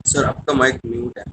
Sir आपका mic mute है।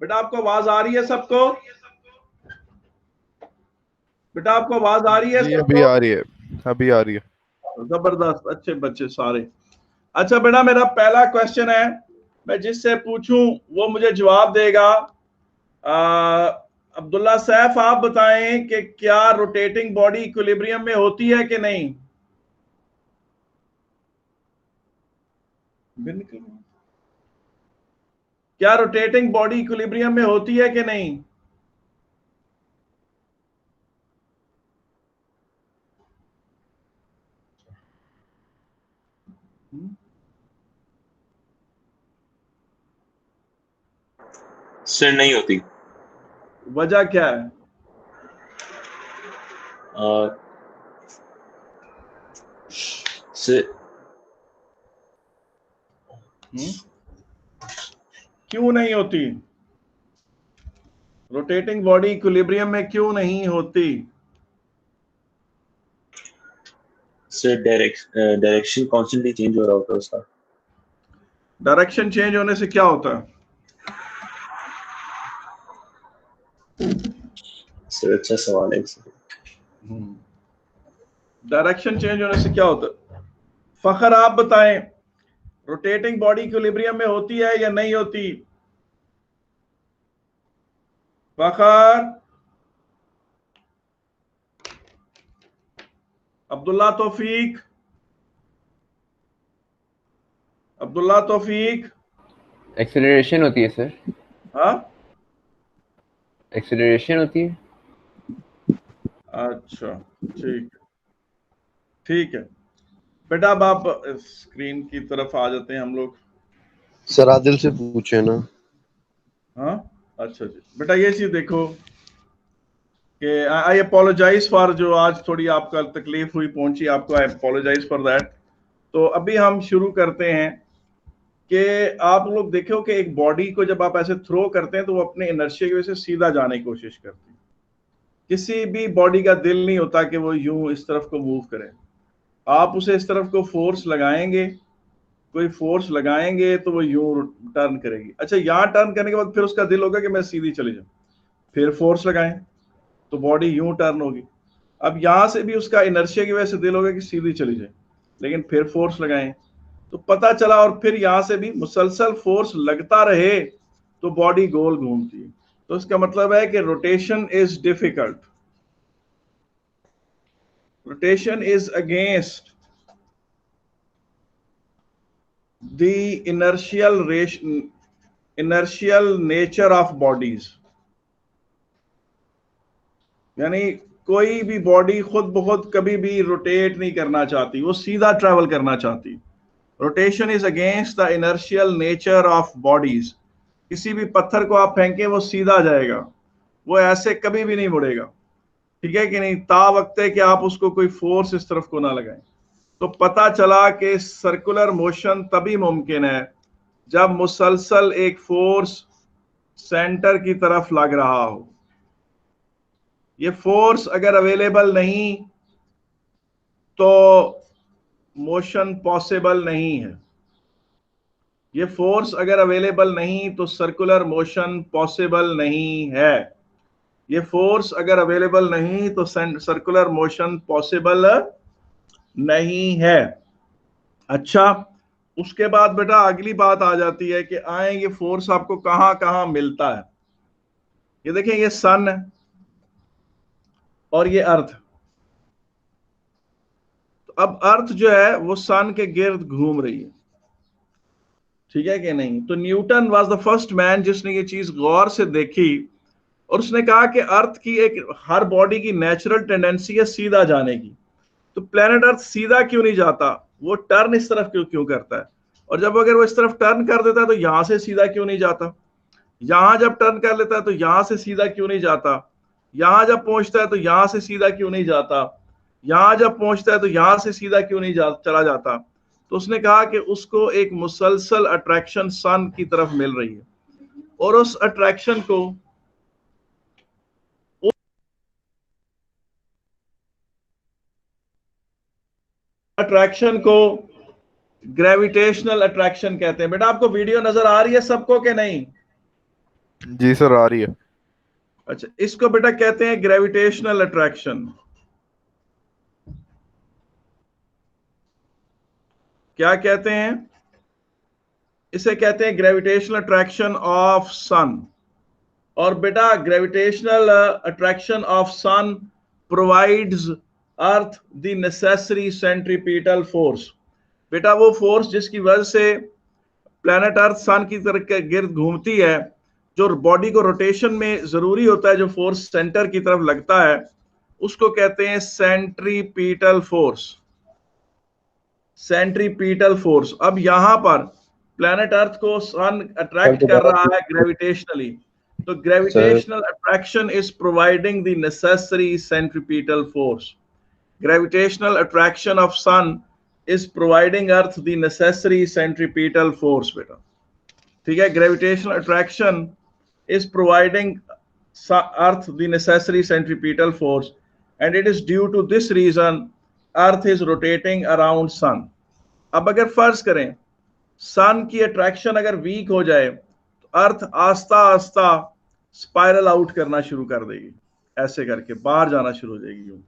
बेटा आपको आवाज आ रही है सबको? बेटा आपको आवाज आ रही है जी सबको? अभी आ रही है, अभी आ रही है। जबरदस्त, अच्छे बच्चे सारे। अच्छा बेटा, मेरा पहला क्वेश्चन है, मैं जिससे पूछूं वो मुझे जवाब देगा। अब्दुल्ला सैफ, आप बताएं कि क्या रोटेटिंग बॉडी इक्विलिब्रियम में होती है कि नहीं? क्या रोटेटिंग बॉडी इक्विलिब्रियम में होती है कि नहीं? सर नहीं होती। वजह क्या है? सर क्यों नहीं होती? रोटेटिंग बॉडी इक्विलिब्रियम में क्यों नहीं होती? सर डायरेक्शन कॉन्स्टेंटली चेंज हो रहा होता है उसका। डायरेक्शन चेंज होने से क्या होता है? सर अच्छा सवाल है सर। डायरेक्शन चेंज होने से क्या होता है? फखर आप बताएं, रोटेटिंग बॉडी इक्विलिब्रियम में होती है या नहीं होती? फखर, अब्दुल्ला तौफीक, अब्दुल्ला तौफीक। एक्सेलरेशन होती है सर, हाँ, एक्सेलरेशन होती है। अच्छा ठीक, ठीक है बेटा। अब आप स्क्रीन की तरफ आ जाते हैं हम लोग। सर आदिल से पूछे ना। हाँ, अच्छा जी बेटा, ये चीज देखो कि आई अपोलोजाइज फॉर जो आज थोड़ी आपका तकलीफ हुई पहुंची आपको, आई अपोलोजाइज फॉर दैट। तो अभी हम शुरू करते हैं कि आप लोग देखो कि एक बॉडी को जब आप ऐसे थ्रो करते हैं तो वो अपने इनर्शिया की वजह से सीधा जाने की कोशिश करती है। किसी भी बॉडी का दिल नहीं होता कि वो यूं इस तरफ को मूव करे। आप उसे इस तरफ को फोर्स लगाएंगे, कोई फोर्स लगाएंगे तो वो यूं टर्न करेगी। अच्छा, यहाँ टर्न करने के बाद फिर उसका दिल होगा कि मैं सीधी चली जाऊं, फिर फोर्स लगाएं तो बॉडी यूं टर्न होगी। अब यहां से भी उसका इनर्शिया की वजह से दिल होगा कि सीधी चली जाए, लेकिन फिर फोर्स लगाएं तो पता चला, और फिर यहां से भी मुसलसल फोर्स लगता रहे तो बॉडी गोल घूमती है। तो इसका मतलब है कि rotation is difficult, rotation is against the inertial nature of bodies. यानी कोई भी बॉडी खुद ब खुद कभी भी रोटेट नहीं करना चाहती, वो सीधा ट्रेवल करना चाहती। Rotation is against the inertial nature of bodies. किसी भी पत्थर को आप फेंके वो सीधा जाएगा, वो ऐसे कभी भी नहीं मुड़ेगा, ठीक है कि नहीं, ता वक्त है कि आप उसको कोई फोर्स इस तरफ को ना लगाएं। तो पता चला कि सर्कुलर मोशन तभी मुमकिन है जब मुसलसल एक फोर्स सेंटर की तरफ लग रहा हो। ये फोर्स अगर अवेलेबल नहीं तो मोशन पॉसिबल नहीं है। ये फोर्स अगर अवेलेबल नहीं तो सर्कुलर मोशन पॉसिबल नहीं है। ये फोर्स अगर अवेलेबल नहीं तो सर्कुलर मोशन पॉसिबल नहीं है। अच्छा, उसके बाद बेटा अगली बात आ जाती है कि आए ये फोर्स आपको कहां कहां मिलता है। ये देखें, ये सन है और ये अर्थ। तो अब अर्थ जो है वो सन के गिर्द घूम रही है, ठीक है कि नहीं। तो Newton was the first man जिसने ये चीज गौर से देखी और उसने कहा कि अर्थ की एक हर बॉडी की नेचुरल टेंडेंसी है सीधा जाने की। तो प्लेनेट अर्थ सीधा क्यों नहीं जाता, वो टर्न इस तरफ क्यों क्यों करता है। और जब अगर वो इस तरफ टर्न कर देता है तो यहां से सीधा क्यों नहीं जाता, यहां जब टर्न कर लेता है तो यहां से सीधा क्यों नहीं जाता, यहां जब पहुंचता है तो यहां से सीधा क्यों नहीं जाता, यहां जब पहुंचता है तो यहां से सीधा क्यों नहीं चला जाता। तो उसने कहा कि उसको एक मुसलसल अट्रैक्शन सन की तरफ मिल रही है और उस अट्रैक्शन को ग्रेविटेशनल अट्रैक्शन कहते हैं। बेटा आपको वीडियो नजर आ रही है सबको कि नहीं? जी सर, आ रही है। अच्छा, इसको बेटा कहते हैं ग्रेविटेशनल अट्रैक्शन। क्या कहते हैं? इसे कहते हैं ग्रेविटेशनल अट्रैक्शन ऑफ सन। और बेटा gravitational attraction of sun provides earth the necessary centripetal force. बेटा वो फोर्स जिसकी वजह से प्लैनेट अर्थ सन की तरफ के गिर्द घूमती है, जो बॉडी को रोटेशन में जरूरी होता है, जो फोर्स सेंटर की तरफ लगता है, उसको कहते हैं सेंट्रीपिटल फोर्स। Centripetal force. अब यहां पर प्लैनेट अर्थ को सन सर अट्रैक्ट कर दोबारा रहा है पूछिए। ग्रेविटेशनली। तो sir gravitational attraction is providing the necessary centripetal force. Gravitational attraction of sun is providing earth the necessary centripetal force बेटा, ठीक है। gravitational attraction is providing earth the necessary centripetal force and it is due to this reason earth is rotating around sun। अब अगर फर्ज करें सन की attraction अगर week हो जाए तो अर्थ आस्ता आस्ता स्पाइरल आउट करना शुरू कर देगी, ऐसे करके बाहर जाना शुरू हो जाएगी।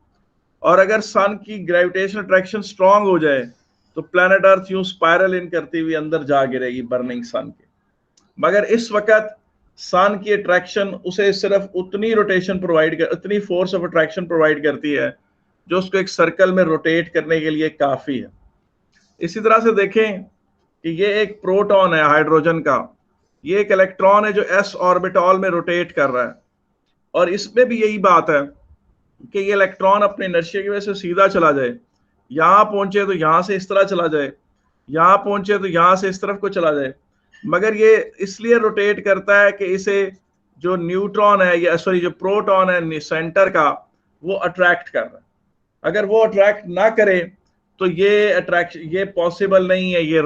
और अगर सन की ग्रेविटेशन अट्रैक्शन स्ट्रांग हो जाए तो प्लैनेट अर्थ यूं स्पाइरल इन करती हुई अंदर जा गिरेगी बर्निंग सन के। मगर इस वक्त सन की अट्रैक्शन उसे सिर्फ उतनी रोटेशन प्रोवाइड कर, उतनी फोर्स ऑफ अट्रैक्शन प्रोवाइड करती है जो उसको एक सर्कल में रोटेट करने के लिए काफी है। इसी तरह से देखें कि ये एक प्रोटॉन है हाइड्रोजन का, ये एक इलेक्ट्रॉन है जो एस ऑर्बिटल में रोटेट कर रहा है। और इसमें भी यही बात है कि ये इलेक्ट्रॉन अपने इनर्शिया की वजह से सीधा चला जाए, यहां पहुंचे तो यहां से इस तरह चला जाए, यहां पहुंचे तो यहां से इस तरफ को चला जाए। मगर ये इसलिए रोटेट करता है कि इसे जो न्यूट्रॉन है या सॉरी जो प्रोटॉन है सेंटर का, वो अट्रैक्ट कर रहा है। अगर वो अट्रैक्ट ना करे तो ये अट्रैक्शन ये पॉसिबल नहीं है। ये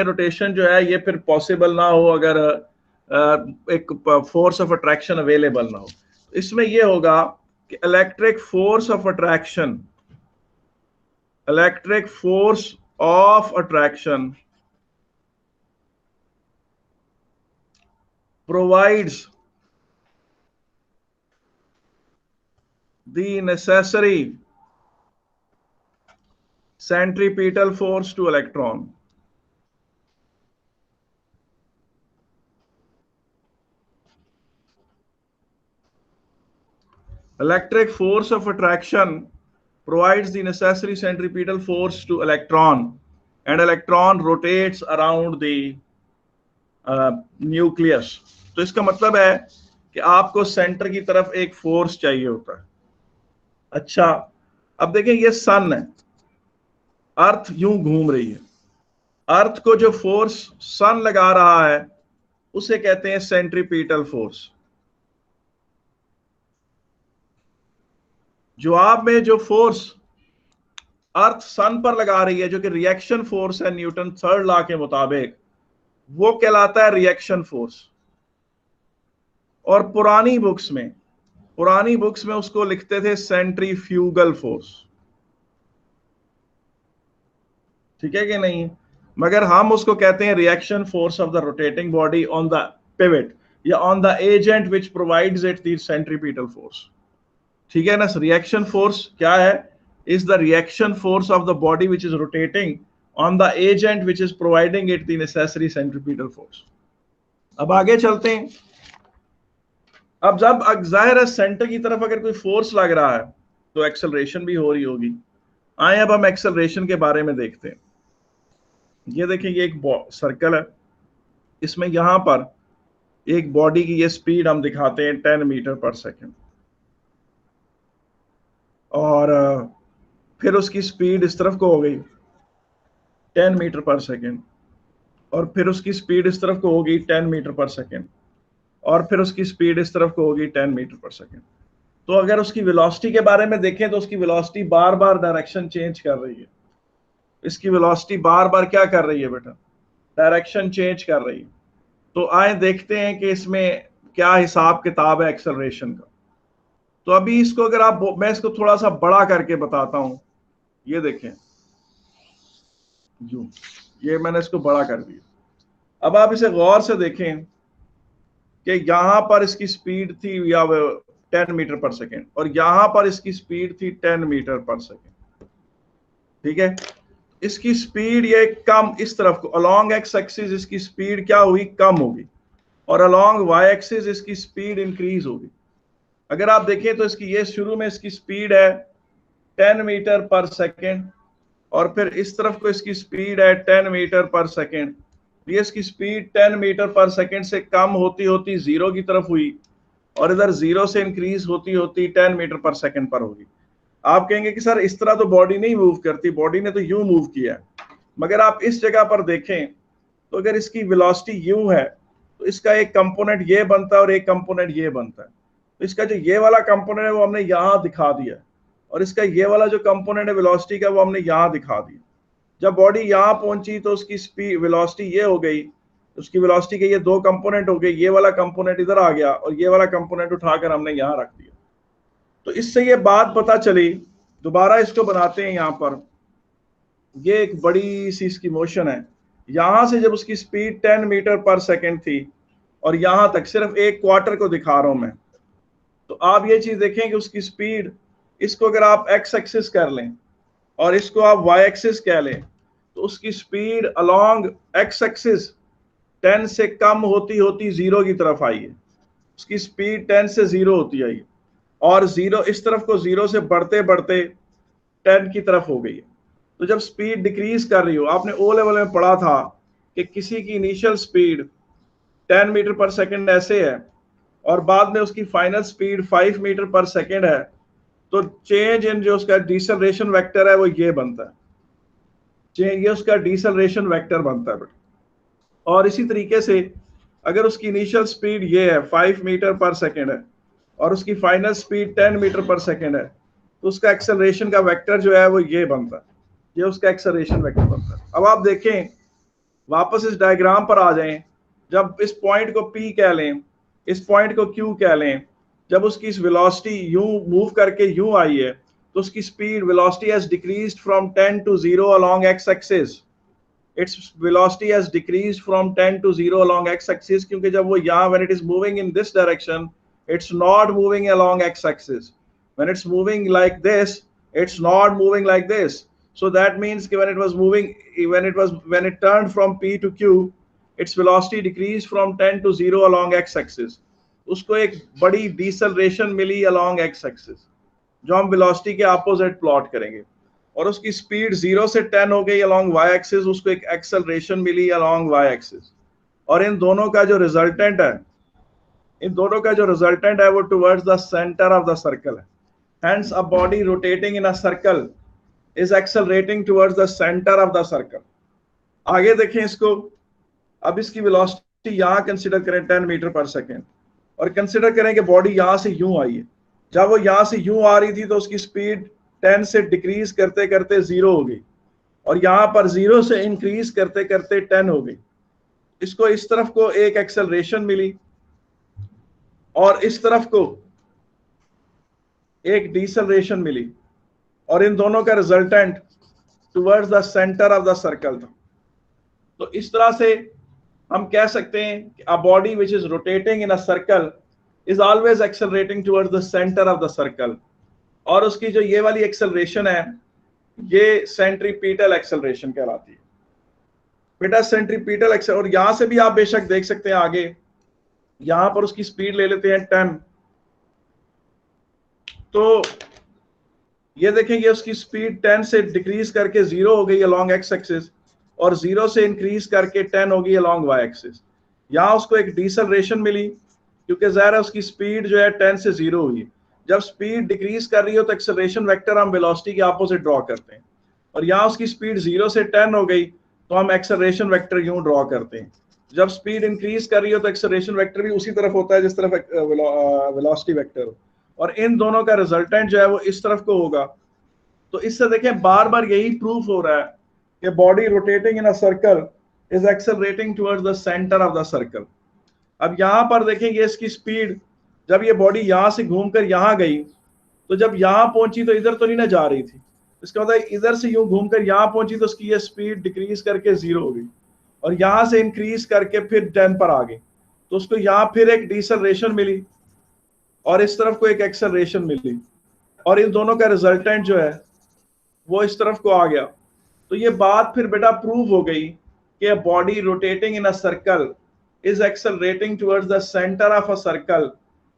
रोटेशन जो है ये फिर पॉसिबल ना हो अगर एक फोर्स ऑफ अट्रैक्शन अवेलेबल ना हो। इसमें ये होगा कि electric force of attraction provides the necessary centripetal force to electron. Electric force of attraction provides the necessary centripetal force to electron, and electron rotates around the nucleus. तो इसका मतलब है कि आपको सेंटर की तरफ एक फोर्स चाहिए होता है। अच्छा, अब देखें ये सन है, अर्थ यूं घूम रही है, अर्थ को जो फोर्स सन लगा रहा है उसे कहते हैं सेंट्रीपिटल फोर्स। जवाब में जो फोर्स अर्थ सन पर लगा रही है, जो कि रिएक्शन फोर्स है न्यूटन थर्ड लॉ के मुताबिक, वो कहलाता है रिएक्शन फोर्स। और पुरानी बुक्स में उसको लिखते थे सेंट्रीफ्यूगल फोर्स, ठीक है कि नहीं? मगर हम उसको कहते हैं reaction force of the rotating body on the pivot या on the agent which provides it the centripetal force. ठीक है ना? रिएक्शन फोर्स क्या है? Is the reaction force of the body which is rotating on the agent which is providing it the necessary centripetal force. अब आगे चलते हैं। अब जब जाहिर है सेंटर की तरफ अगर कोई फोर्स लग रहा है तो एक्सेलरेशन भी हो रही होगी। आए अब हम एक्सेलरेशन के बारे में देखते हैं। ये देखिए, ये एक सर्कल है, इसमें यहां पर एक बॉडी की ये स्पीड हम दिखाते हैं 10 मीटर पर सेकेंड, और फिर उसकी स्पीड इस तरफ को हो गई 10 मीटर पर सेकेंड, और फिर उसकी स्पीड इस तरफ को होगी 10 मीटर पर सेकेंड, और फिर उसकी स्पीड इस तरफ को होगी 10 मीटर पर सेकेंड। तो अगर उसकी वेलोसिटी के बारे में देखें तो उसकी वेलोसिटी बार बार डायरेक्शन चेंज कर रही है। इसकी वेलोसिटी बार बार क्या कर रही है बेटा? डायरेक्शन चेंज कर रही है। तो आए देखते हैं कि इसमें क्या हिसाब किताब है एक्सेलरेशन का। तो अभी इसको अगर आप, मैं इसको थोड़ा सा बड़ा करके बताता हूं। ये देखें, ये मैंने इसको बड़ा कर दिया। अब आप इसे गौर से देखें कि यहां पर इसकी स्पीड थी या 10 मीटर पर सेकेंड, और यहां पर इसकी स्पीड थी 10 मीटर पर सेकेंड। ठीक है, इसकी स्पीड ये कम इस तरफ को, अलोंग एक्स एक्सिस इसकी स्पीड क्या हुई? कम होगी, और अलोंग वाई एक्सिस इसकी स्पीड इंक्रीज होगी। अगर आप देखें तो इसकी ये शुरू में इसकी स्पीड है 10 मीटर पर सेकेंड, और फिर इस तरफ को इसकी स्पीड है 10 मीटर पर सेकेंड। ये इसकी स्पीड 10 मीटर पर सेकेंड से कम होती होती जीरो की तरफ हुई, और इधर जीरो से इंक्रीज होती होती 10 मीटर पर सेकेंड पर होगी। आप कहेंगे कि सर इस तरह तो बॉडी नहीं मूव करती, बॉडी ने तो यूं मूव किया है। मगर आप इस जगह पर देखें तो अगर इसकी वेलोसिटी यूं है तो इसका एक कंपोनेंट ये बनता है और एक कंपोनेंट ये बनता है। तो इसका जो ये वाला कंपोनेंट है वो हमने यहाँ दिखा दिया, और इसका ये वाला जो कंपोनेंट है वेलोसिटी का वो हमने यहाँ दिखा दिया। जब बॉडी यहाँ पहुंची तो उसकी स्पीड वेलोसिटी ये हो गई, उसकी वेलोसिटी के ये दो कंपोनेंट हो गए, ये वाला कंपोनेंट इधर आ गया और ये वाला कंपोनेंट उठाकर हमने यहाँ रख दिया। तो इससे ये बात पता चली, दोबारा इसको बनाते हैं। यहाँ पर ये एक बड़ी सी इसकी मोशन है, यहाँ से जब उसकी स्पीड 10 मीटर पर सेकेंड थी और यहाँ तक सिर्फ एक क्वार्टर को दिखा रहा हूं मैं। तो आप ये चीज देखें कि उसकी स्पीड, इसको अगर आप एक्स एक्सिस कर लें और इसको आप वाई एक्सिस कह लें, तो उसकी स्पीड अलोंग एक्स एक्सिस 10 से कम होती होती जीरो की तरफ आई है। उसकी स्पीड 10 से जीरो होती आई है, और जीरो इस तरफ को जीरो से बढ़ते बढ़ते 10 की तरफ हो गई है। तो जब स्पीड डिक्रीज कर रही हो, आपने ओ लेवल में पढ़ा था कि किसी की इनिशियल स्पीड 10 मीटर पर सेकेंड ऐसे है और बाद में उसकी फाइनल स्पीड 5 मीटर पर सेकेंड है, तो चेंज इन जो उसका डिसेलरेशन वेक्टर है वो ये बनता है, ये उसका डिसेलरेशन वेक्टर बनता है। और इसी तरीके से अगर उसकी इनिशियल स्पीड ये है 5 मीटर पर सेकेंड है और उसकी फाइनल स्पीड 10 मीटर पर सेकेंड है, तो उसका एक्सेलरेशन का वेक्टर जो है वो ये बनता है, ये उसका एक्सेलरेशन वेक्टर बनता है। अब आप देखें, वापस इस डायग्राम पर आ जाएं। जब इस पॉइंट को P कह लें, इस पॉइंट को Q कह लें, जब उसकी इस वेलोसिटी यूं मूव करके यूं आई है, तो उसकी speed velocity has decreased from 10 to 0 along x axis. Its velocity has decreased from 10 to 0 along x axis, क्योंकि जब वो यहाँ when it is moving in this direction, it's not moving along x axis. when it's moving like this, it's not moving like this. So that means when it was moving, when it turned from P to Q, its velocity decreased from 10 to 0 along x axis. उसको एक बड़ी deceleration मिली along x axis, जो हम velocity के opposite plot करेंगे. और उसकी speed 0 से 10 हो गई along y axis, उसको एक acceleration मिली along y axis. और इन दोनों का जो रिजल्टेंट है वो towards the centre of the circle है. Hence a body rotating in a circle is accelerating towards the center of the circle. आगे देखें इसको. अब इसकी वेलोसिटी यहाँ कंसीडर करें 10 मीटर पर सेकेंड, और कंसीडर करें कि बॉडी यहाँ से यूं आई है. जब वो यहाँ से यूं आ रही थी तो उसकी स्पीड 10 से डिक्रीज करते करते 0 हो गई, और यहाँ पर 0 से इंक्रीज करते करते 10 हो गई. इसको इस तरफ को एक एक्सेलरेशन मिली और इस तरफ को एक डिसेलरेशन मिली, और इन दोनों का resultant towards the centre of the circle था. तो इस तरह से हम कह सकते हैं कि a body which is rotating in a circle is always accelerating towards the centre of the circle. और उसकी जो ये वाली एक्सेलरेशन है, ये सेंट्रीपिटल एक्सेलरेशन कहलाती है. बेटा सेंट्रीपिटल एक्सेल, और यहां से भी आप बेशक देख सकते हैं. आगे यहां पर उसकी स्पीड ले लेते हैं 10. तो ये देखेंगे उसकी स्पीड 10 से डिक्रीज करके 0 हो गई अलोंग एक्स एक्सिस, और 0 से इंक्रीज करके 10 हो गई अलोंग वाई एक्सिस. यहां उसको एक डिसेलरेशन मिली क्योंकि ज़ाहिर है उसकी स्पीड जो है 10 से 0 हुई. जब स्पीड डिक्रीज कर रही हो तो एक्सेलरेशन वेक्टर हम वेलोसिटी के ऑपोजिट ड्रॉ करते हैं, और यहाँ उसकी स्पीड 0 से 10 हो गई तो हम एक्सेलरेशन वेक्टर यूं ड्रॉ करते हैं. जब स्पीड इंक्रीज कर रही हो तो एक्सेलरेशन वेक्टर भी उसी तरफ होता है जिस तरफ वेलोसिटी वेक्टर हो, और इन दोनों का रिजल्टेंट जो है वो इस तरफ को होगा. तो इससे देखें बार बार यही प्रूफ हो रहा है कि body rotating in a circle is accelerating towards the centre of the circle. अब यहाँ पर देखेंगे इसकी स्पीड, जब ये बॉडी यहाँ से घूमकर यहाँ गई, तो जब यहाँ पहुंची तो इधर तो नहीं ना जा रही थी, इसका मतलब इधर से यूं घूमकर यहाँ पहुंची तो उसकी ये स्पीड डिक्रीज करके 0 हो गई, और यहाँ से इंक्रीज करके फिर 10 पर आ गई. तो उसको यहाँ फिर एक डिसेलरेशन मिली और इस तरफ को एक एक्सेलरेशन मिली, और इन दोनों का रिजल्टेंट जो है वो इस तरफ को आ गया. तो ये बात फिर बेटा प्रूव हो गई कि body rotating in a circle is accelerating towards the center of a circle,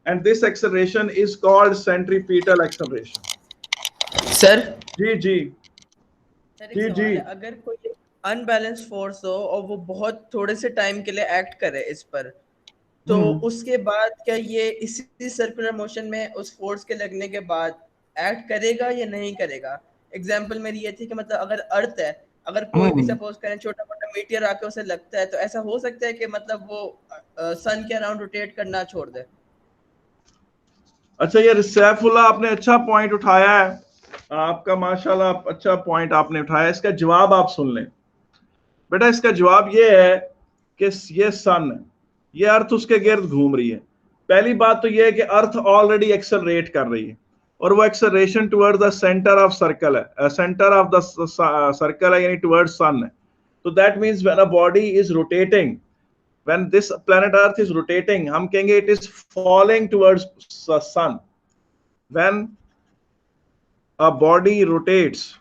and this acceleration is called centripetal acceleration. Sir जी जी. अगर कोई अनबैलेंस फोर्स हो और वो बहुत थोड़े से टाइम के लिए एक्ट करे इस पर, तो उसके बाद क्या ये इसी सर्कुलर मोशन में उस फोर्स के लगने के बाद एक्ट करेगा या नहीं करेगा? एग्जांपल मेरी ये थी कि मतलब अगर अर्थ है, अगर कोई भी सपोज करें छोटा मोटा मीटियर आके उसे लगता है, तो ऐसा हो सकता है कि मतलब वो सन के अराउंड रोटेट करना छोड़ दे. अच्छा, ये सैफुल्लाह आपने अच्छा पॉइंट उठाया है, आपका माशाल्लाह अच्छा पॉइंट आपने उठाया. इसका जवाब आप सुन लें बेटा. इसका जवाब ये है कि ये सन है, ये अर्थ उसके गिर्द घूम रही है. पहली बात तो ये है कि अर्थ ऑलरेडी एक्सेलरेट कर रही है, और वो acceleration toward the centre of circle है, सेंटर ऑफ द सर्कल है, यानी टुवर्ड सन है. तो that means when a body is rotating, when this planet earth is rotating, हम कहेंगे it is following towards the sun. When a body rotates,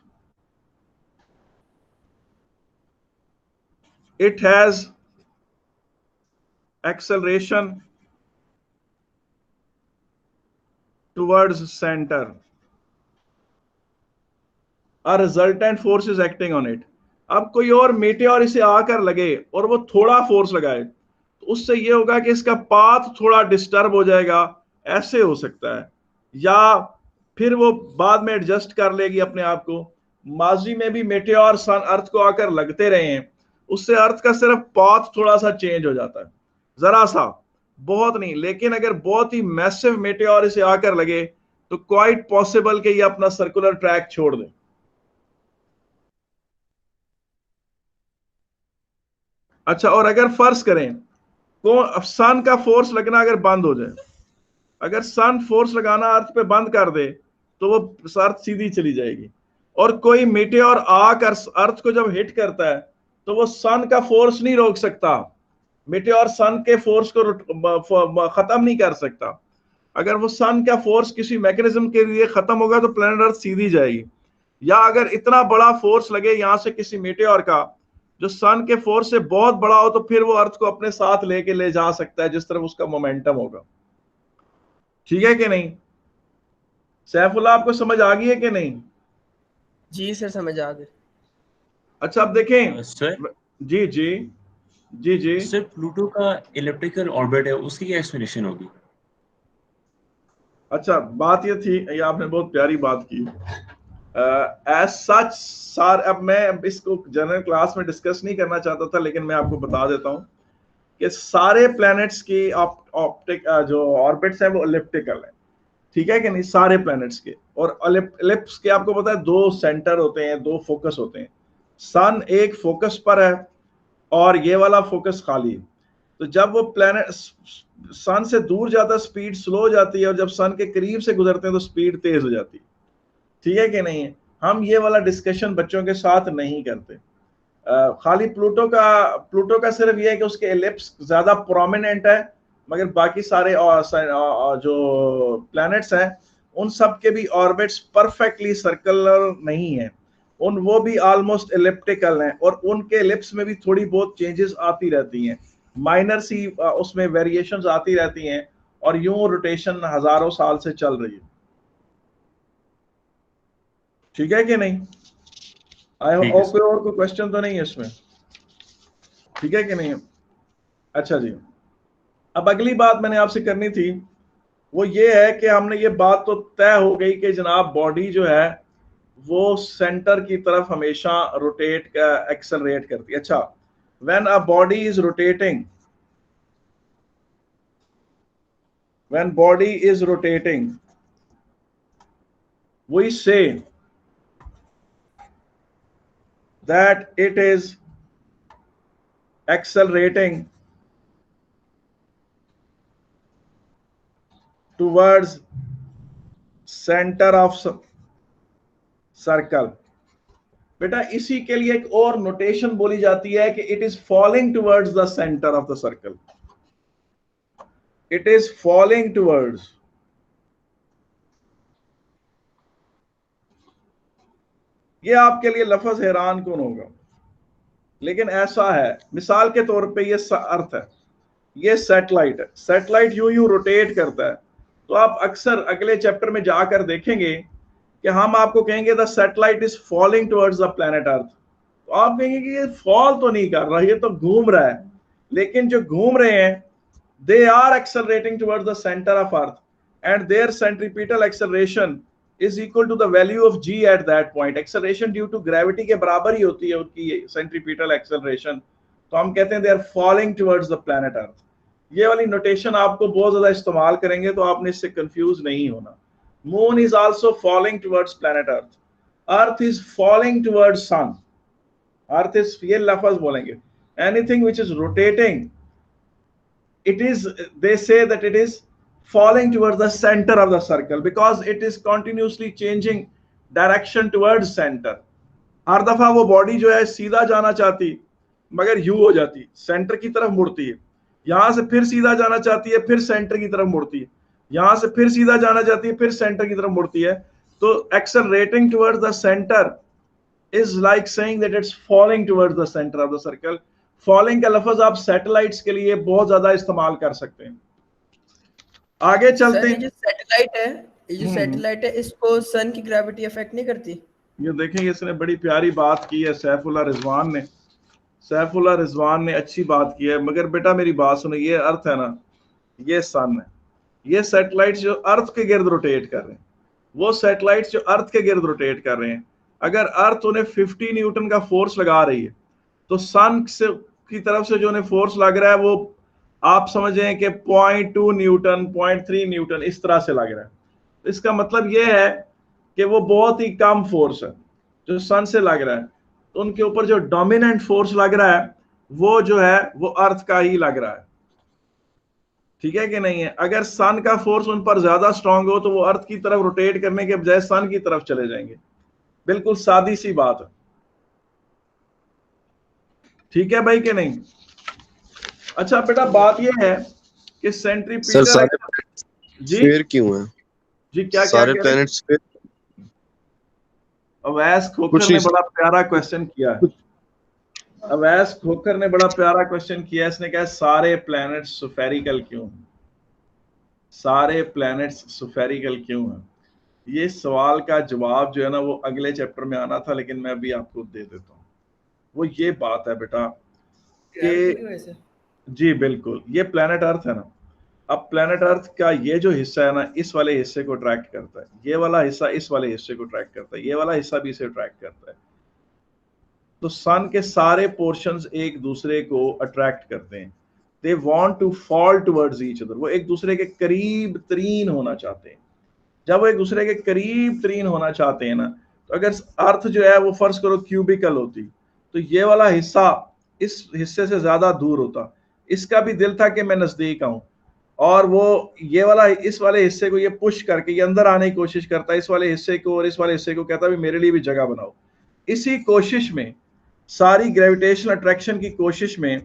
it has acceleration towards center. A resultant force is acting on it. अब कोई और meteor इसे आकर लगे और वो थोड़ा फोर्स लगाए, तो उससे ये होगा कि इसका पाथ थोड़ा डिस्टर्ब हो जाएगा, ऐसे हो सकता है, या फिर वो बाद में एडजस्ट कर लेगी अपने आप को. माजी में भी मीटियोर सन अर्थ को आकर लगते रहे हैं, उससे अर्थ का सिर्फ पाथ थोड़ा सा चेंज हो जाता है, जरा सा, बहुत नहीं. लेकिन अगर बहुत ही मैसिव मीटियोर इसे आकर लगे तो क्वाइट पॉसिबल कि ये अपना सर्कुलर ट्रैक छोड़ दे. अच्छा, और अगर फर्ज करें तो सन का फोर्स लगना अगर बंद हो जाए, अगर सन फोर्स लगाना अर्थ पे बंद कर दे तो वो अर्थ सीधी चली जाएगी, और कोई मीटियोर आकर अर्थ को जब हिट करता है तो वो सन का फोर्स नहीं रोक सकता, मीटियोर सन के फोर्स को खत्म नहीं कर सकता. अगर वो सन का फोर्स किसी मैकेनिज्म के लिए खत्म होगा तो प्लेनेट अर्थ सीधी जाएगी, या अगर इतना बड़ा फोर्स लगे यहां से किसी मीटियोर का जो सन के फोर्स से बहुत बड़ा हो, तो फिर वो अर्थ को अपने साथ लेके ले जा सकता है जिस तरफ उसका मोमेंटम होगा। ठीक है कि नहीं? सैफुल्लाह, आपको समझ आ गई है कि नहीं? जी सर समझ आ गए। अच्छा अब देखें। सर जी जी जी जी सर, प्लूटो का इलिप्टिकल ऑर्बिट है, उसकी क्या एक्सप्लेनेशन होगी? अच्छा, बात ये थी, ये आपने बहुत प्यारी बात की। एज सच सार, अब मैं इसको जनरल क्लास में डिस्कस नहीं करना चाहता था, लेकिन मैं आपको बता देता हूं कि सारे प्लैनेट्स की ऑप्टिक जो ऑर्बिट्स हैं वो एलिप्टिकल है। ठीक है कि नहीं? सारे प्लैनेट्स के। और एलिप्स के आपको पता है दो सेंटर होते हैं, दो फोकस होते हैं। सन एक फोकस पर है और ये वाला फोकस खाली है। तो जब वो प्लैनेट सन से दूर जाता स्पीड स्लो हो जाती है, और जब सन के करीब से गुजरते हैं तो स्पीड तेज हो जाती है। ठीक है कि नहीं? हम ये वाला डिस्कशन बच्चों के साथ नहीं करते। खाली प्लूटो का सिर्फ ये है कि उसके एलिप्स ज्यादा प्रोमिनेंट है, मगर बाकी सारे जो प्लैनेट्स हैं उन सब के भी ऑर्बिट्स परफेक्टली सर्कुलर नहीं है, वो भी ऑलमोस्ट एलिप्टिकल हैं, और उनके एलिप्स में भी थोड़ी बहुत चेंजेस आती रहती हैं, माइनर सी उसमें वेरिएशंस आती रहती हैं, और यूं रोटेशन हजारों साल से चल रही है। ठीक है कि नहीं? ठीक है सर। और कोई क्वेश्चन तो नहीं है इसमें? ठीक है कि नहीं? अच्छा जी, अब अगली बात मैंने आपसे करनी थी वो ये है कि हमने ये बात तो तय हो गई कि जनाब बॉडी जो है वो सेंटर की तरफ हमेशा रोटेट एक्सेलरेट करती है। अच्छा, when a body is rotating, when body is rotating, we say that it is accelerating towards center of circle। बेटा इसी के लिए एक और नोटेशन बोली जाती है कि it is falling towards the center of the circle। it is falling towards, ये आपके लिए लफ्ज हैरान कौन होगा, लेकिन ऐसा है। मिसाल के तौर पे ये अर्थ है, ये सैटेलाइट है, सैटेलाइट यूं यूं रोटेट करता है, तो आप अक्सर अगले चैप्टर में जाकर देखेंगे कि हम आपको कहेंगे the satellite is falling towards the planet earth, तो आप कहेंगे कि ये फॉल तो नहीं कर रहा, ये तो घूम रहा है। लेकिन जो घूम रहे हैं they are accelerating towards the centre of earth, and their centripetal acceleration is equal to the value of g at that point। acceleration due to gravity के बराबर ही होती है उनकी centripetal acceleration। तो हम कहते हैं they are falling towards the planet earth। ये वाली नोटेशन आपको बहुत ज्यादा इस्तेमाल करेंगे तो आपने इससे कंफ्यूज नहीं होना। moon is also falling towards planet earth, earth is falling towards sun, earth is, ये लफ्ज बोलेंगे, anything which is rotating, it is, they say that it is falling towards the center of the circle because it is continuously changing direction towards center। हर दफा वो body जो है सीधा जाना चाहती मगर यू हो जाती, सेंटर की तरफ मुड़ती है, यहां से फिर सीधा जाना चाहती है, फिर सेंटर की तरफ मुड़ती है, यहां से फिर सीधा जाना चाहती है, फिर सेंटर की तरफ मुड़ती है। तो accelerating towards the center is like saying that it's falling towards the center of the circle। falling का लफ्ज आप सैटेलाइट्स के लिए बहुत ज्यादा इस्तेमाल कर सकते हैं। आगे चलते हैं। ये जो सैटेलाइट है इसको सन की ग्रेविटी अफेक्ट नहीं करती? ये देखेंगे, इसने बड़ी प्यारी बात की है सैफुल्लाह रिजवान ने अच्छी बात की है, मगर बेटा मेरी बात सुनो, ये अर्थ है ना, ये सन है, ये सैटेलाइट्स जो अर्थ के गिर्द रोटेट कर रहे हैं, वो सैटेलाइट्स जो अर्थ के गिर्द रोटेट कर रहे हैं, अगर अर्थ उन्हें 50 न्यूटन का फोर्स लगा रही है तो सन से की तरफ से जो उन्हें फोर्स लग रहा है वो आप समझें कि 0.2 न्यूटन 0.3 न्यूटन इस तरह से लग रहा है। तो इसका मतलब ये है कि वो बहुत ही कम फोर्स है जो सन से लग रहा है, तो उनके ऊपर जो डोमिनेंट फोर्स लग रहा है वो जो है वो अर्थ का ही लग रहा है। ठीक है कि नहीं है? अगर सन का फोर्स उन पर ज्यादा स्ट्रांग हो तो वो अर्थ की तरफ रोटेट करने के बजाय सन की तरफ चले जाएंगे। बिल्कुल सादी सी बात है। ठीक है भाई कि नहीं? अच्छा बेटा बात यह है कि सेंट्रीपिटल जी स्फीयर क्यों है? जी क्या क्या सारे कह रहे हैं? Planet sphere? अवैस खोखर कुछ ने नहीं बड़ा प्यारा क्वेश्चन किया है। अवैस खोखर ने बड़ा प्यारा क्वेश्चन किया, इसने कहा सारे प्लैनेट्स स्फेरिकल क्यों हैं? सारे प्लैनेट्स स्फेरिकल क्यों हैं? ये सवाल का जवाब जो है ना वो अगले चैप्टर में आना था, लेकिन मैं अभी आपको दे देता हूँ। वो ये बात है बेटा कि जी बिल्कुल, ये प्लैनेट अर्थ है ना। अब प्लैनेट अर्थ का ये जो हिस्सा है ना, इस वाले हिस्से को अट्रैक्ट करता है, ये वाला हिस्सा इस वाले हिस्से को अट्रैक्ट करता है, ये वाला हिस्सा भी इसे अट्रैक्ट करता है। तो सन के सारे पोर्शंस एक दूसरे को अट्रैक्ट करते हैं। They want to fall towards each other, वो एक दूसरे के करीब तरीन होना चाहते हैं। जब वो एक दूसरे के करीब तरीन होना चाहते हैं ना, तो अगर अर्थ जो है वो फर्ज करो क्यूबिकल होती, तो ये वाला हिस्सा इस हिस्से से ज्यादा दूर होता। इसका भी दिल था कि मैं नजदीक आऊं, और वो ये वाला इस वाले हिस्से को ये पुश करके ये अंदर आने की कोशिश करता है, इस वाले हिस्से को, और इस वाले हिस्से को कहता है मेरे लिए भी जगह बनाओ। इसी कोशिश में, सारी ग्रेविटेशनल अट्रैक्शन की कोशिश में,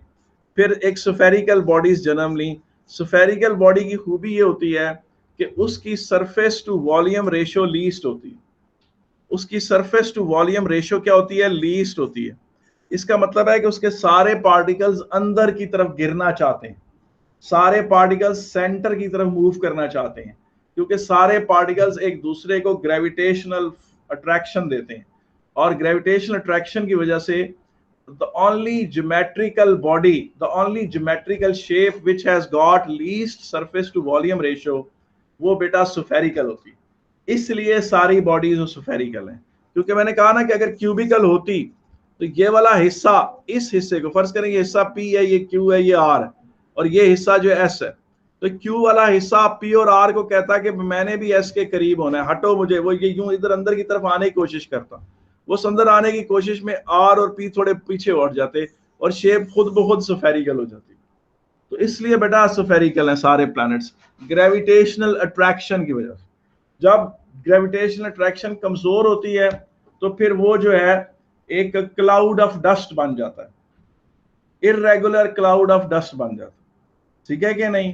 फिर एक स्फेरिकल बॉडीज जन्म ली। स्फेरिकल बॉडी की खूबी ये होती है कि उसकी surface to volume ratio least होती है। उसकी सरफेस टू वॉल्यूम रेशियो क्या होती है? लीस्ट होती है। इसका मतलब है कि उसके सारे पार्टिकल्स अंदर की तरफ गिरना चाहते हैं, सारे पार्टिकल्स सेंटर की तरफ मूव करना चाहते हैं, क्योंकि सारे पार्टिकल्स एक दूसरे को ग्रेविटेशनल अट्रैक्शन देते हैं, और ग्रेविटेशनल अट्रैक्शन की वजह से the only geometrical body, the only geometrical shape which has got least surface to volume ratio, वो बेटा स्फेरिकल होती। इसलिए सारी बॉडीज स्फेरिकल हैं। क्योंकि मैंने कहा ना कि अगर क्यूबिकल होती तो ये वाला हिस्सा, इस हिस्से को फर्ज करें, ये हिस्सा P है, ये Q है, ये R है, और ये हिस्सा जो S है, तो Q वाला हिस्सा P और R को कहता है कि मैंने भी S के करीब होना है, हटो मुझे। वो ये यूं इधर अंदर की तरफ आने की कोशिश करता, वो अंदर आने की कोशिश में R और P थोड़े पीछे हट जाते, और शेप खुद ब खुद स्फेरिकल हो जाती। तो इसलिए बेटा स्फेरिकल हैं सारे प्लैनेट्स, ग्रेविटेशनल अट्रैक्शन की वजह से। जब ग्रेविटेशनल अट्रैक्शन कमजोर होती है तो फिर वो जो है एक क्लाउड ऑफ डस्ट बन जाता है, इररेगुलर क्लाउड ऑफ डस्ट बन जाता है। ठीक है कि नहीं?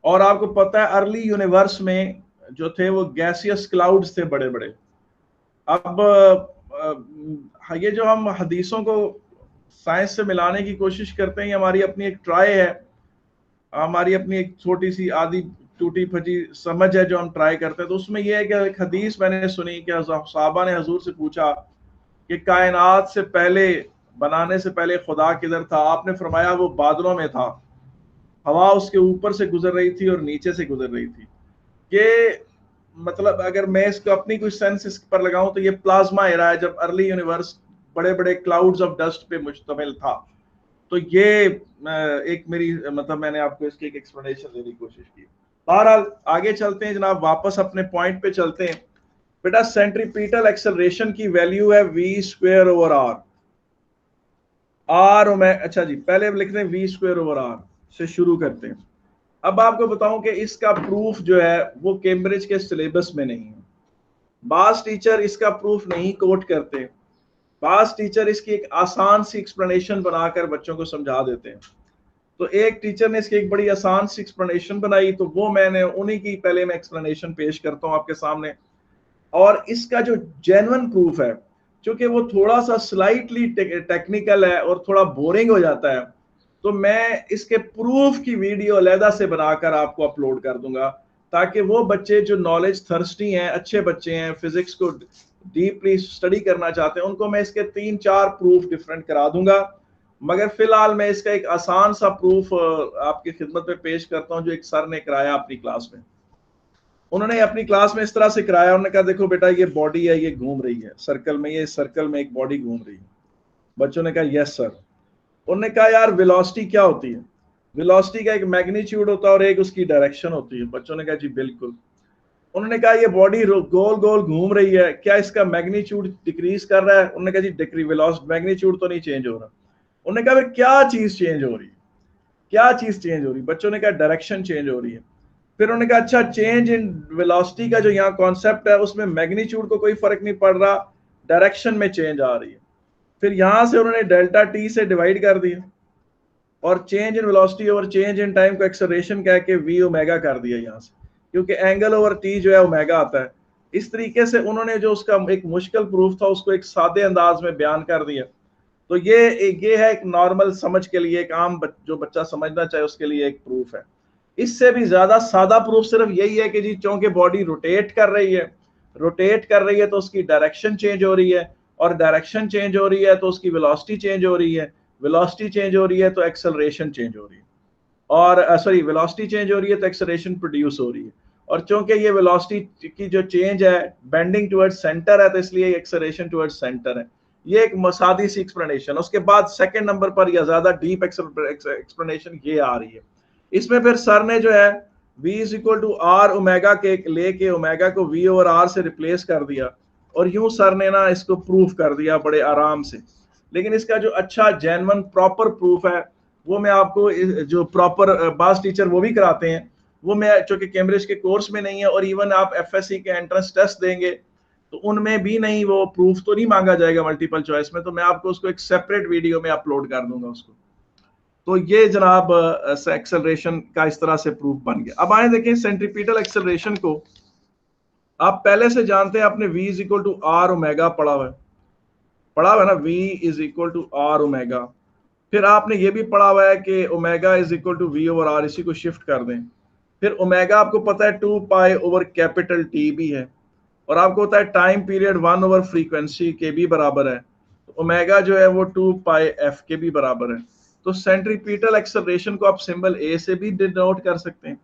और आपको पता है अर्ली यूनिवर्स में जो थे वो गैसियस क्लाउड्स थे बड़े बड़े। अब ये जो हम हदीसों को साइंस से मिलाने की कोशिश करते हैं, हमारी अपनी एक ट्राई है, हमारी अपनी एक छोटी सी आधी टूटी फटी समझ है जो हम ट्राई करते हैं। तो उसमें यह है कि एक हदीस मैंने सुनी कि सहाबा ने हजूर से पूछा कि कायनात से पहले, बनाने से पहले खुदा किधर था? आपने फरमाया वो बादलों में था, हवा उसके ऊपर से गुजर रही थी और नीचे से गुजर रही थी। ये मतलब अगर मैं इसको अपनी कुछ सेंस इस पर लगाऊं तो ये प्लाज्मा एरा है, जब अर्ली यूनिवर्स बड़े बड़े क्लाउड्स ऑफ डस्ट पे मुश्तमिल था। तो ये एक मेरी मतलब मैंने आपको इसकी एक एक्सप्लेनेशन देने की कोशिश की। बहरहाल आगे चलते हैं जनाब, वापस अपने पॉइंट पे चलते हैं। बेटा सेंट्रीपिटल एक्सेलरेशन की वैल्यू है v²/r। आर मैं अच्छा जी पहले लिखते हैं v²/r से शुरू करते हैं। अब आपको बताऊं कि इसका प्रूफ जो है वो कैम्ब्रिज के सिलेबस में नहीं है। बास टीचर इसका प्रूफ नहीं कोट करते, बास टीचर इसकी एक आसान सी एक्सप्लेनेशन बनाकर बच्चों को समझा देते हैं। तो एक टीचर ने इसकी एक बड़ी आसान सी एक्सप्लेनेशन बनाई, तो वो मैंने उन्हीं की पहले मैं एक्सप्लेनेशन पेश करता हूं आपके सामने। और इसका जो जेन्युइन प्रूफ है, क्योंकि वो थोड़ा सा स्लाइटली टेक्निकल है और थोड़ा बोरिंग हो जाता है, तो मैं इसके प्रूफ की वीडियो अलहदा से बनाकर आपको अपलोड कर दूंगा, ताकि वो बच्चे जो नॉलेज थर्स्टी हैं, अच्छे बच्चे हैं, फिजिक्स को डीपली स्टडी करना चाहते हैं, उनको मैं इसके 3-4 प्रूफ डिफरेंट करा दूंगा। मगर फिलहाल मैं इसका एक आसान सा प्रूफ आपकी खिदमत में पेश करता हूं, जो एक सर ने कराया अपनी क्लास में। उन्होंने अपनी क्लास में इस तरह से कराया, उन्होंने कहा देखो बेटा ये बॉडी है, ये घूम रही है सर्कल में, ये सर्कल में एक बॉडी घूम रही है। बच्चों ने कहा यस सर। उन्होंने कहा यार वेलोसिटी क्या होती है? वेलोसिटी का एक मैग्नीट्यूड होता है और एक उसकी डायरेक्शन होती है। बच्चों ने कहा जी बिल्कुल। उन्होंने कहा ये बॉडी गोल गोल घूम रही है, क्या इसका मैग्नीट्यूड डिक्रीज कर रहा है? उन्होंने कहा जी डिक्रीज, वेलोसिटी मैग्नीट्यूड तो नहीं चेंज हो रहा। उन्होंने कहा फिर क्या चीज चेंज हो रही है? क्या चीज चेंज हो रही है? बच्चों ने कहा डायरेक्शन चेंज हो रही है। फिर उन्होंने कहा अच्छा चेंज इन वेलोसिटी का जो यहाँ कॉन्सेप्ट है उसमें मैग्नीट्यूड को कोई फर्क नहीं पड़ रहा, डायरेक्शन में चेंज आ रही है। फिर यहां से उन्होंने डेल्टा टी से डिवाइड कर दिया और change in velocity over change in time को एक्सेलरेशन कह के v ओमेगा कर दिया यहाँ से, क्योंकि एंगल ओवर t जो है ओमेगा आता है। इस तरीके से उन्होंने जो उसका एक मुश्किल प्रूफ था उसको एक सादे अंदाज में बयान कर दिया। तो ये है एक नॉर्मल समझ के लिए, एक आम जो बच्चा समझना चाहे उसके लिए एक प्रूफ है। इससे भी ज्यादा सादा प्रूफ सिर्फ यही है कि जी चूंकि बॉडी रोटेट कर रही है तो उसकी डायरेक्शन चेंज हो रही है, और डायरेक्शन चेंज हो रही है तो उसकी वेलोसिटी चेंज हो रही है, वेलोसिटी चेंज हो रही है तो एक्सेलरेशन चेंज हो रही है, और सॉरी वेलोसिटी चेंज हो रही है तो एक्सेलरेशन प्रोड्यूस हो रही है। और चूंकि ये वेलोसिटी की जो चेंज है बेंडिंग टुवर्ड्स सेंटर है, तो इसलिए एक्सेलरेशन टुवर्ड्स सेंटर है। ये एक सादी सी एक्सप्लेनेशन। उसके बाद सेकंड नंबर पर या ज्यादा डीप एक्सप्लेनेशन ये आ रही है। इसमें फिर सर ने जो है v is equal to r omega के लेके ओमेगा को v ओवर r से रिप्लेस कर दिया, और यूं सर ने ना इसको प्रूफ कर दिया बड़े आराम से। लेकिन इसका जो अच्छा जेन्युइन प्रॉपर प्रूफ है वो मैं आपको, जो प्रॉपर बास टीचर वो भी कराते हैं, वो मैं चूंकि कैम्ब्रिज के कोर्स में नहीं है, और इवन आप एफएससी के एंट्रेंस टेस्ट देंगे तो उनमें भी नहीं, वो प्रूफ तो नहीं मांगा जाएगा मल्टीपल चॉइस में, तो मैं आपको उसको एक सेपरेट वीडियो में अपलोड कर दूंगा उसको। तो ये जनाब एक्सेलरेशन का इस तरह से प्रूफ बन गया। अब आए देखें सेंट्रीपिटल एक्सेलरेशन को आप पहले से जानते हैं, आपने v is equal to r omega पढ़ा हुआ है ना, v is equal to r omega. फिर आपने ये भी पढ़ा हुआ है कि omega is equal to v over r, इसी को शिफ्ट कर दें। फिर ओमेगा आपको पता है 2 पाई ओवर कैपिटल T भी है, और आपको पता है टाइम पीरियड 1 ओवर फ्रीक्वेंसी के भी बराबर है, तो ओमेगा जो है वो 2 पाई f के भी बराबर है। तो सेंट्रीपिटल एक्सेलरेशन को आप सिंबल a से भी डिनोट कर सकते हैं,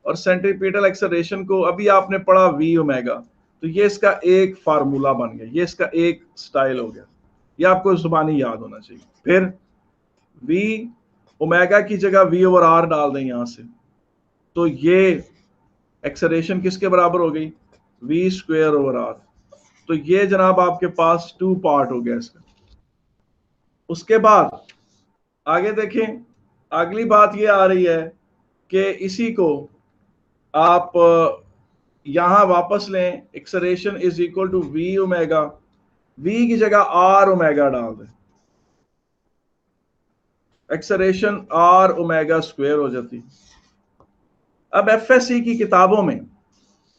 और सेंट्रीपिटल एक्सेलरेशन को अभी आपने पढ़ा v ओमेगा, तो ये इसका एक फार्मूला बन गया, ये इसका एक स्टाइल हो गया, ये आपको जुबानी याद होना चाहिए। फिर v ओमेगा की जगह v ओवर r डाल दें यहां से, तो ये एक्सेलरेशन किसके बराबर हो गई, v स्क्वायर ओवर r। तो ये जनाब आपके पास 2 पार्ट हो गया इसका। उसके बाद आगे देखें, अगली बात ये आ रही है कि इसी को आप यहां वापस लें, acceleration is equal to v omega, v की जगह r ओमेगा डाल दें, एक्सेलरेशन r ओमेगा स्क्वायर हो जाती। अब एफएससी की किताबों में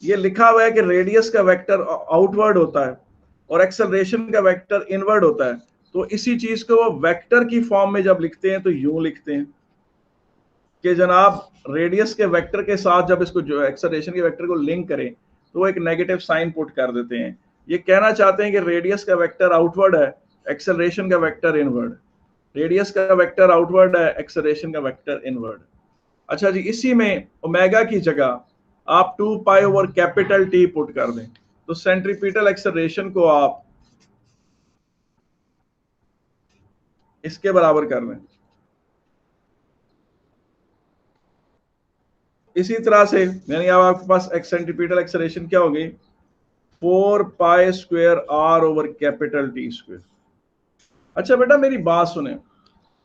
ये लिखा हुआ है कि रेडियस का वेक्टर आउटवर्ड होता है और एक्सेलरेशन का वेक्टर इनवर्ड होता है। तो इसी चीज को वो वेक्टर की फॉर्म में जब लिखते हैं तो यूं लिखते हैं कि जनाब रेडियस के वेक्टर के साथ जब इसको जो एक्सेलरेशन के वेक्टर को लिंक करें तो वो एक नेगेटिव साइन पुट कर देते हैं। ये कहना चाहते हैं कि रेडियस का वेक्टर आउटवर्ड है, एक्सेलरेशन का वेक्टर इनवर्ड। रेडियस का वेक्टर आउटवर्ड है, एक्सेलरेशन का वेक्टर इनवर्ड। अच्छा जी, इसी में ओमेगा की जगह आप 2 pi over capital T put कर दें, तो सेंट्रीपिटल एक्सेलरेशन को आप इसके बराबर कर दें। इसी तरह से यानी अब आपके पास सेंट्रीपिटल एक्सेलरेशन क्या होगी, 4 pi square r over capital T square. अच्छा बेटा मेरी बात सुने,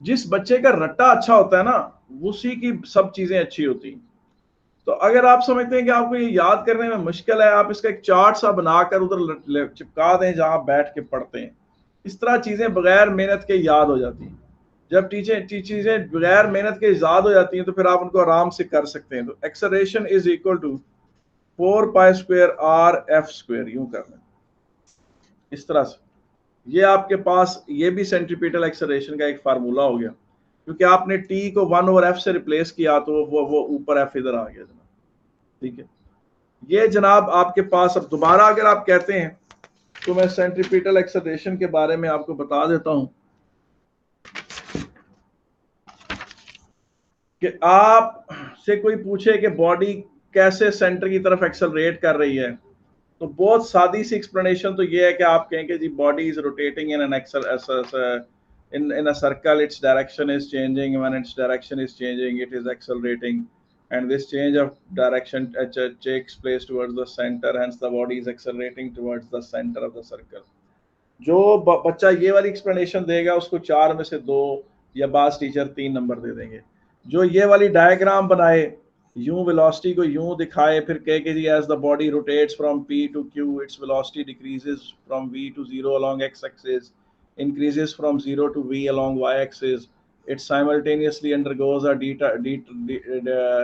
जिस बच्चे का रट्टा अच्छा होता है ना उसी की सब चीजें अच्छी होती हैं। तो अगर आप समझते हैं कि आपको ये याद करने में मुश्किल है, आप इसका एक चार्ट सा बनाकर उधर चिपका दें जहां बैठ के पढ़ते हैं। इस तरह चीजें बगैर मेहनत के याद हो जाती हैं। जब चीजें बगैर मेहनत के याद हो जाती हैं तो फिर आप उनको आराम से कर सकते हैं। तो acceleration is equal to 4 pi square r f square, यूं कर लें इस तरह से। ये आपके पास ये भी सेंट्रीपिटल एक्सेलरेशन का एक फार्मूला हो गया, क्योंकि आपने t को 1 ओवर f से रिप्लेस किया तो वो ऊपर f इधर आ गया जनाब। ठीक है, ये जनाब आपके पास। अब दोबारा अगर आप कहते हैं तो मैं सेंट्रीपिटल एक्सेलरेशन के बारे में आपको बता देता हूं कि आप से कोई पूछे कि बॉडी कैसे सेंटर की तरफ एक्सेलरेट कर रही है, तो बहुत सादी सी एक्सप्लेनेशन तो ये है कि आप कहें कि जी body is rotating in an in a circle, its direction is changing. When its direction is changing, it is accelerating, and this change of direction takes place towards the center, hence the body is accelerating towards the center of the circle. जो बच्चा ये वाली explanation देगा उसको 4 में से 2 या बास टीचर 3 नंबर दे देंगे। जो ये वाली डायग्राम बनाए, यूं वेलोसिटी को यूं दिखाए, फिर कहे कि जी as the body rotates from P to Q, its velocity decreases from V to 0 along x axis, increases from 0 to V along y axis, it simultaneously undergoes a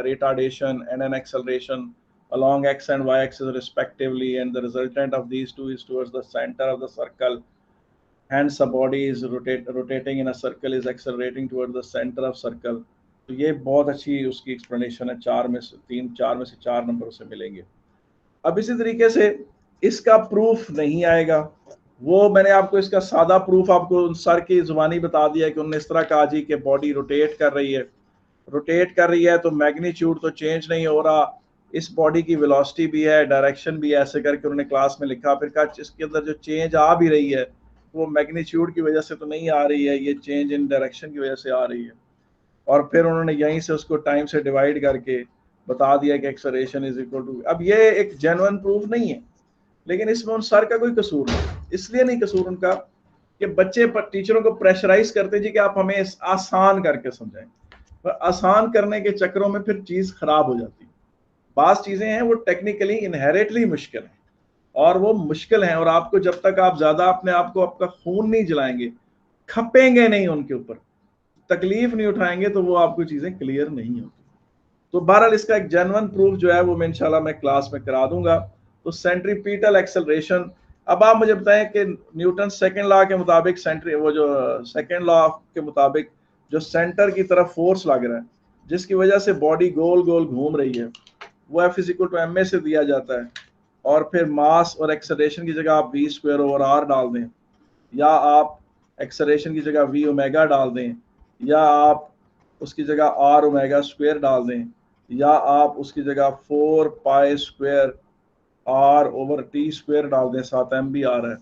retardation and an acceleration along x and y axis respectively, and the resultant of these two is towards the center of the circle. Hence a body is rotating in a circle is accelerating towards the center of circle. तो ये बहुत अच्छी उसकी explanation है, 4 में से 4 number से मिलेंगे। अब इसी तरीके से इसका प्रूफ नहीं आएगा, वो मैंने आपको इसका सादा प्रूफ आपको सर की जुबानी बता दिया कि उन्होंने इस तरह कहा जी कि बॉडी रोटेट कर रही है तो मैग्नीट्यूड तो चेंज नहीं हो रहा, इस बॉडी की वेलोसिटी भी है, डायरेक्शन भी है, ऐसे करके उन्होंने क्लास में लिखा। फिर कहा इसके अंदर जो चेंज आ भी रही है वो मैग्नीट्यूड की वजह से तो नहीं आ रही है, ये चेंज इन डायरेक्शन की वजह से आ रही है। और फिर उन्होंने यहीं से उसको टाइम से डिवाइड करके बता दिया कि एक्सेलरेशन इज इक्वल टू। अब ये एक जेन्युइन प्रूफ नहीं है, लेकिन इसमें उन सर का कोई कसूर नहीं, इसलिए नहीं कसूर उनका कि बच्चे पर टीचरों को प्रेशराइज करते जी कि आप हमें आसान करके समझाएं, पर आसान करने के चक्करों में फिर चीज खराब हो जाती है। बात चीजें हैं वो टेक्निकली इनहेरिटली मुश्किल है, और वो मुश्किल है, और आपको जब तक आप ज्यादा अपने आप को आपका खून नहीं जलाएंगे, खपेंगे नहीं उनके ऊपर, तकलीफ नहीं उठाएंगे, तो वो आपको चीजें क्लियर नहीं होती। तो बहरहाल इसका एक जेन्युइन प्रूफ जो है वो मैं इंशाल्लाह मैं क्लास में करा दूंगा। तो सेंट्रीपिटल एक्सेलरेशन, अब आप मुझे बताएं कि न्यूटन सेकंड लॉ के मुताबिक वो जो सेकंड लॉ के मुताबिक जो सेंटर की तरफ फोर्स लग रहा है जिसकी वजह से बॉडी गोल गोल घूम रही है, वो F = ma से दिया जाता है, और फिर मास और एक्सेलरेशन की जगह आप v²/r डाल दें, या आप एक्सेलरेशन की जगह v ओमेगा डाल दें, या आप उसकी जगह r ओमेगा² डाल दें, या आप उसकी जगह 4π² r/t² डाल दें, साथ m भी आ रहा है,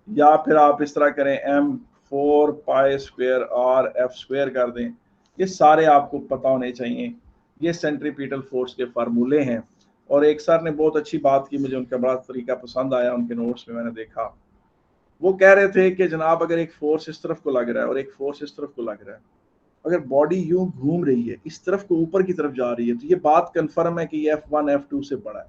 या फिर आप इस तरह करें m 4π² r/f² कर दें। ये सारे आपको पता होने चाहिए, ये सेंट्रीपिटल फोर्स के फार्मूले हैं। और एक सर ने बहुत अच्छी बात की, मुझे उनका बड़ा तरीका पसंद आया, उनके नोट्स में मैंने देखा, वो कह रहे थे कि जनाब अगर एक फोर्स इस तरफ को लग रहा है और एक फोर्स इस तरफ को लग रहा है, अगर बॉडी यूं घूम रही है इस तरफ को ऊपर की तरफ जा रही है, तो ये बात कंफर्म है कि ये F1 F2 से बड़ा है।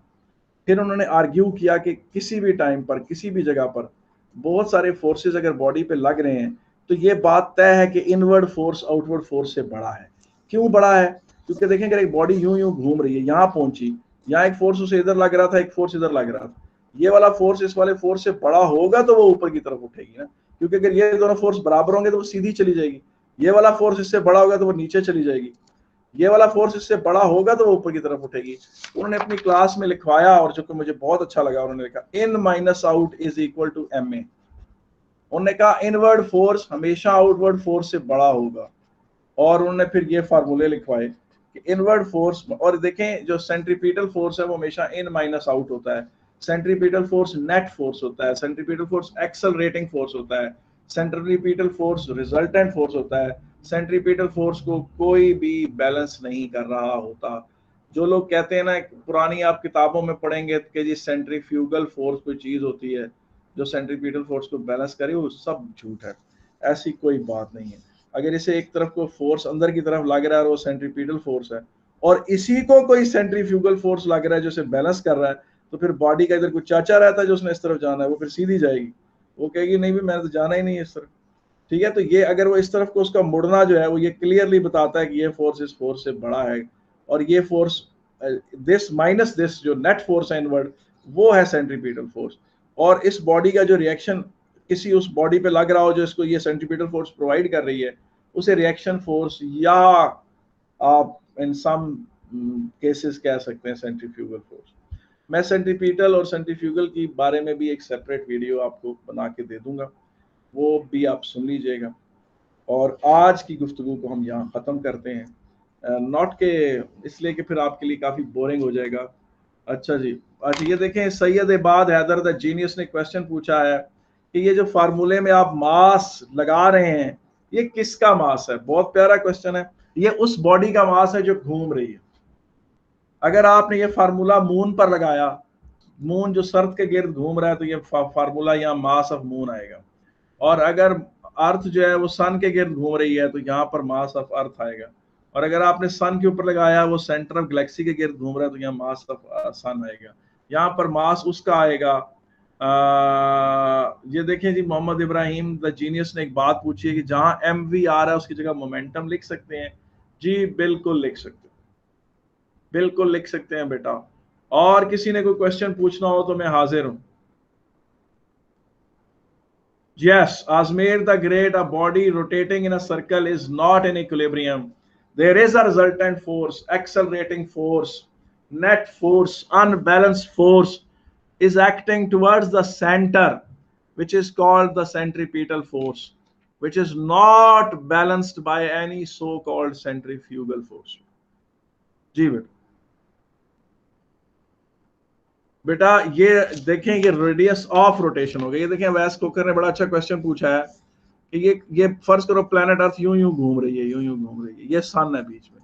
फिर उन्होंने आर्ग्यू किया कि किसी भी टाइम पर किसी भी जगह पर बहुत सारे फोर्सेस अगर बॉडी पे लग रहे हैं तो ये बात तय है कि इनवर्ड फोर्स आउटवर्ड फोर्स से बड़ा है। क्यों बड़ा है? क्योंकि देखें अगर एक बॉडी यूं यूं घूम रही है, यहाँ पहुंची, यहाँ एक फोर्स उसे इधर लग रहा था, एक फोर्स इधर लग रहा था, ये वाला फोर्स इस वाले फोर्स से बड़ा होगा तो वो ऊपर की तरफ उठेगी ना, क्योंकि अगर ये दोनों फोर्स बराबर होंगे तो वो सीधी चली जाएगी। ये वाला फोर्स इससे बड़ा होगा तो वो नीचे चली जाएगी, ये वाला फोर्स इससे बड़ा होगा तो वो ऊपर की तरफ उठेगी। उन्होंने अपनी क्लास में लिखवाया, और जो कि मुझे बहुत अच्छा लगा, उन्होंने लिखा in minus out is equal to ma। उन्होंने कहा इनवर्ड फोर्स हमेशा आउटवर्ड फोर्स से बड़ा होगा, और उन्होंने फिर ये फार्मूले लिखवाए कि इनवर्ड फोर्स, और देखें जो सेंट्रीपिटल फोर्स है वो हमेशा इन माइनस आउट होता है, सेंट्रीपिटल फोर्स नेट फोर्स होता है, सेंट्रीपिटल फोर्स एक्सेलरेटिंग फोर्स होता है, सेंट्रीपिटल फोर्स रिजल्टेंट फोर्स होता है, सेंट्रीपिटल फोर्स को कोई भी बैलेंस नहीं कर रहा होता। जो लोग कहते हैं ना, पुरानी आप किताबों में पढ़ेंगे कि जी सेंट्रीफ्यूगल फोर्स कोई चीज होती है जो सेंट्रीपिटल फोर्स को बैलेंस करे, वो सब झूठ है, ऐसी कोई बात नहीं है। अगर इसे एक तरफ को फोर्स अंदर की तरफ लग रहा है और वो सेंट्रीपिटल फोर्स है, और इसी को कोई सेंट्रीफ्यूगल फोर्स लग रहा है जो इसे बैलेंस कर रहा है, तो फिर बॉडी का इधर कोई चाचा रहता है जो उसने इस तरफ जाना है, वो फिर सीधी जाएगी, वो कहेगी नहीं भी मैंने तो जाना ही नहीं है इस तरफ, ठीक है। तो ये अगर वो इस तरफ को उसका मुड़ना जो है वो ये क्लियरली बताता है कि ये फोर्स इस फोर्स से बड़ा है, और ये फोर्स दिस माइनस दिस जो नेट फोर्स है इनवर्ड, वो है सेंट्रीपिटल फोर्स। और इस बॉडी का जो रिएक्शन किसी उस बॉडी पे लग रहा हो जो इसको ये सेंट्रीपिटल फोर्स प्रोवाइड कर रही है, उसे रिएक्शन फोर्स, या आप इन सम केसेस कह सकते हैं सेंट्रीफ्यूगल फोर्स। मैं सेंट्रीपिटल और सेंट्रीफ्यूगल की बारे में भी एक सेपरेट वीडियो आपको बना के दे दूंगा, वो भी आप सुन लीजिएगा। और आज की गुफ्तगू को हम यहाँ ख़त्म करते हैं, नॉट के इसलिए कि फिर आपके लिए काफ़ी बोरिंग हो जाएगा। अच्छा जी, अच्छा ये देखें, सैयद इबाद हैदर द जीनियस ने क्वेश्चन पूछा है कि ये जो फार्मूले में आप मास लगा रहे हैं ये किसका मास है? बहुत प्यारा क्वेश्चन है। ये उस बॉडी का मास है जो घूम रही है। अगर आपने ये फार्मूला मून पर लगाया, मून जो सर्द के गिर्द घूम रहा है, तो ये फार्मूला यहाँ मास ऑफ मून आएगा। और अगर अर्थ जो है वो सन के गिर्द घूम रही है तो यहाँ पर मास ऑफ अर्थ आएगा। और अगर आपने सन के ऊपर लगाया, वो सेंटर ऑफ गैलेक्सी के गिर्द घूम रहा है, तो यहाँ मास ऑफ सन आएगा। यहाँ पर मास उसका आएगा ये देखें जी, मोहम्मद इब्राहिम द जीनियस ने एक बात पूछी है कि जहां एम वी आ रहा है उसकी जगह मोमेंटम लिख सकते हैं। जी बिल्कुल लिख सकते हैं, बिल्कुल लिख सकते हैं बेटा। और किसी ने कोई क्वेश्चन पूछना हो तो मैं हाजिर हूं। Yes, Azmir the Great, a body rotating in a circle is not in equilibrium. There is a resultant force, accelerating force, net force, unbalanced force is acting towards the center, which is called the centripetal force, which is not balanced by any so-called centrifugal force. जी बेटा ये देखें, ये radius of rotation हो गया। ये देखें वैस कोकर ने बड़ा अच्छा क्वेश्चन पूछा है कि ये फर्ज करो प्लेनेट अर्थ यूं यूं घूम रही है, यूं यूं घूम रही है, ये सन है बीच में।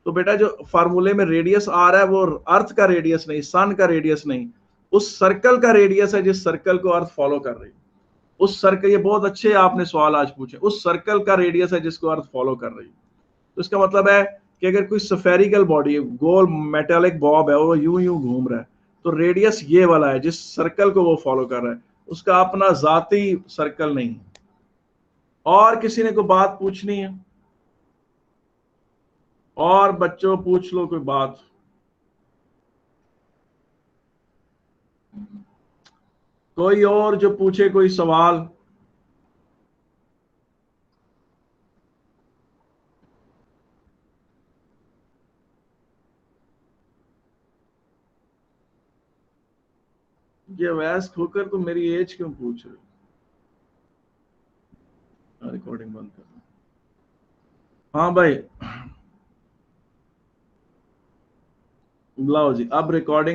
तो बेटा जो फार्मूले में रेडियस आ रहा है वो अर्थ का रेडियस नहीं, सन का रेडियस नहीं, उस सर्कल का रेडियस है जिस सर्कल को अर्थ फॉलो कर रही है। उस सर्कल, ये बहुत अच्छे आपने सवाल आज पूछे, उस सर्कल का रेडियस है जिसको अर्थ फॉलो कर रही है। तो इसका मतलब है कि अगर कोई स्फेरिकल बॉडी है, गोल मेटेलिक बॉब है, वो यूं यूं घूम रहा है, तो रेडियस ये वाला है जिस सर्कल को वो फॉलो कर रहा है, उसका अपना जाती सर्कल नहीं। और किसी ने कोई बात पूछनी है? और बच्चों पूछ लो कोई बात। कोई और जो पूछे कोई सवाल। ये वैस खोकर तो मेरी एज क्यों पूछ रहे? रिकॉर्डिंग बंद कर। हाँ भाई, लाओ जी अब रिकॉर्डिंग